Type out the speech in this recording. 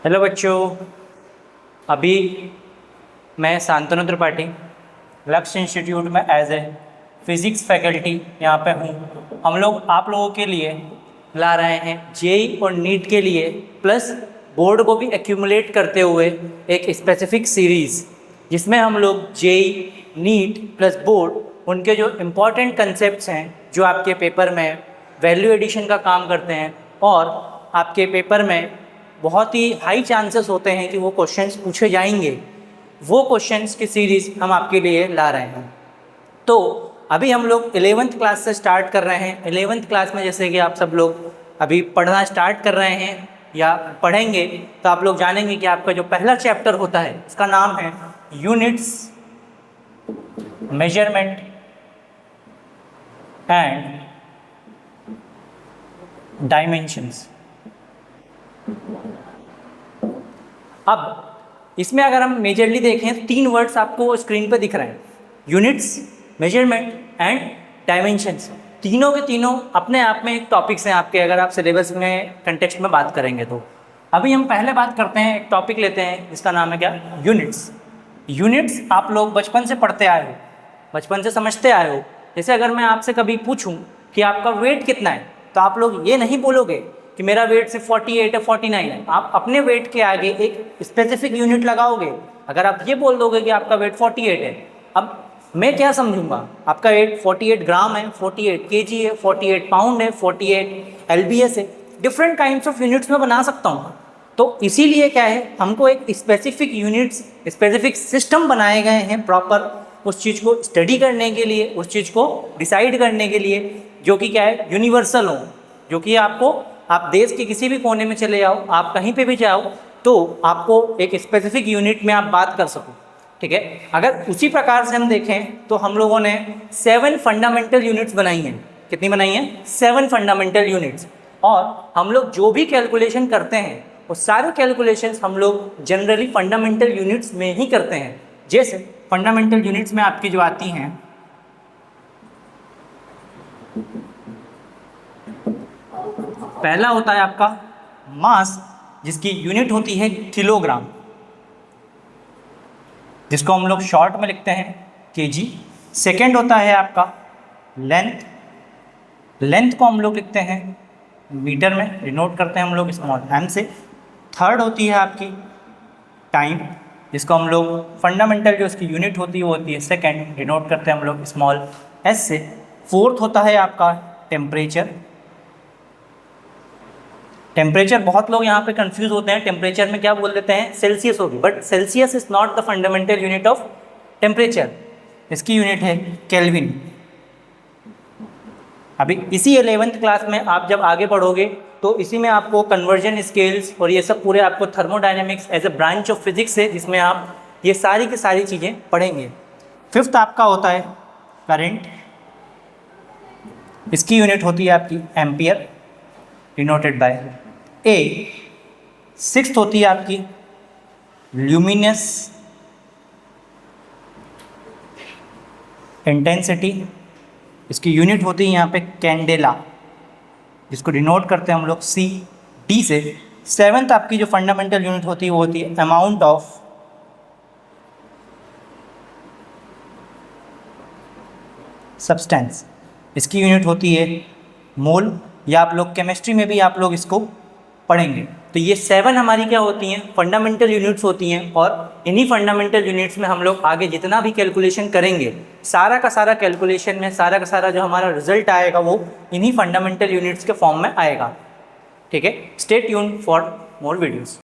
Hello बच्चों, अभी मैं शांतनु त्रिपाठी लक्ष्य इंस्टीट्यूट में एज ए फिज़िक्स फैकल्टी यहाँ पे हूँ। हम लोग आप लोगों के लिए ला रहे हैं जेई और नीट के लिए प्लस बोर्ड को भी एक्यूमुलेट करते हुए एक स्पेसिफिक सीरीज़, जिसमें हम लोग जेई नीट प्लस बोर्ड उनके जो इम्पॉर्टेंट कंसेप्ट्स हैं जो आपके पेपर में वैल्यू एडिशन का काम करते हैं और आपके पेपर में बहुत ही हाई चांसेस होते हैं कि वो क्वेश्चंस पूछे जाएंगे, वो क्वेश्चंस की सीरीज़ हम आपके लिए ला रहे हैं। तो अभी हम लोग 11th क्लास से स्टार्ट कर रहे हैं। 11th क्लास में जैसे कि आप सब लोग अभी पढ़ना स्टार्ट कर रहे हैं या पढ़ेंगे तो आप लोग जानेंगे कि आपका जो पहला चैप्टर होता है इसका नाम है यूनिट्स, मेजरमेंट एंड डायमेंशंस। अब इसमें अगर हम मेजरली देखें, 3 वर्ड्स आपको स्क्रीन पर दिख रहे हैं, यूनिट्स, मेजरमेंट एंड डायमेंशंस। तीनों के तीनों अपने आप में एक टॉपिक्स हैं आपके, अगर आप सिलेबस में कंटेक्स्ट में बात करेंगे तो। अभी हम पहले बात करते हैं, एक टॉपिक लेते हैं जिसका नाम है क्या, यूनिट्स। यूनिट्स आप लोग बचपन से पढ़ते आए हो, बचपन से समझते आए हो। जैसे अगर मैं आपसे कभी पूछूं कि आपका वेट कितना है तो आप लोग ये नहीं बोलोगे कि मेरा वेट सिर्फ 48 है, 49 है। आप अपने वेट के आगे एक स्पेसिफिक यूनिट लगाओगे। अगर आप ये बोल दोगे कि आपका वेट 48 है, अब मैं क्या समझूंगा, आपका वेट 48 ग्राम है, 48 केजी है, 48 पाउंड है, 48 एलबीएस है, डिफरेंट काइंड्स ऑफ यूनिट्स में बना सकता हूँ। तो इसीलिए क्या है, हमको एक स्पेसिफिक यूनिट्स, स्पेसिफिक सिस्टम बनाए गए हैं प्रॉपर उस चीज़ को स्टडी करने के लिए, उस चीज़ को डिसाइड करने के लिए, जो कि क्या है, यूनिवर्सल हो, जो कि आपको, आप देश के किसी भी कोने में चले जाओ, आप कहीं पे भी जाओ तो आपको एक स्पेसिफिक यूनिट में आप बात कर सको। ठीक है, अगर उसी प्रकार से हम देखें तो हम लोगों ने 7 फंडामेंटल यूनिट्स बनाई हैं। कितनी बनाई हैं? 7 फंडामेंटल यूनिट्स। और हम लोग जो भी कैलकुलेशन करते हैं वो सारे कैलकुलेशंस हम लोग जनरली फंडामेंटल यूनिट्स में ही करते हैं। जैसे फंडामेंटल यूनिट्स में आपकी जो आती हैं, पहला होता है आपका मास, जिसकी यूनिट होती है किलोग्राम, जिसको हम लोग शॉर्ट में लिखते हैं केजी। सेकंड होता है आपका लेंथ, लेंथ को हम लोग लिखते हैं मीटर में, डिनोट करते हैं हम लोग स्मॉल एम से। थर्ड होती है आपकी टाइम, जिसको हम लोग फंडामेंटल जो इसकी यूनिट होती है वो होती है सेकंड, डिनोट करते हैं हम लोग स्मॉल एस से। फोर्थ होता है आपका टेम्परेचर। टेम्परेचर बहुत लोग यहाँ पे कंफ्यूज होते हैं, टेम्परेचर में क्या बोल देते हैं, सेल्सियस होगी, but Celsius is not the fundamental unit of temperature, इसकी यूनिट है केल्विन। अभी इसी 11th क्लास में आप जब आगे पढ़ोगे तो इसी में आपको कन्वर्जन स्केल्स और ये सब पूरे आपको thermodynamics as a branch of physics है, जिसमें आप ये सारी की सारी चीज़ें पढ़ेंगे। फिफ्थ आपका होता है करंट, इसकी यूनिट होती है आपकी ampere, denoted by A. Sixth होती है आपकी ल्यूमिनस इंटेंसिटी, इसकी यूनिट होती है यहाँ पे कैंडेला, जिसको डिनोट करते हैं हम लोग सी डी से। सेवेंथ आपकी जो फंडामेंटल यूनिट होती है वो होती है अमाउंट ऑफ सब्सटेंस, इसकी यूनिट होती है मोल, या आप लोग केमिस्ट्री में भी आप लोग इसको पढ़ेंगे। तो ये 7 हमारी क्या होती हैं, फंडामेंटल यूनिट्स होती हैं। और इन्हीं फंडामेंटल यूनिट्स में हम लोग आगे जितना भी कैलकुलेशन करेंगे, सारा का सारा कैलकुलेशन में सारा का सारा जो हमारा रिजल्ट आएगा वो इन्हीं फंडामेंटल यूनिट्स के फॉर्म में आएगा। ठीक है, stay tuned for more videos.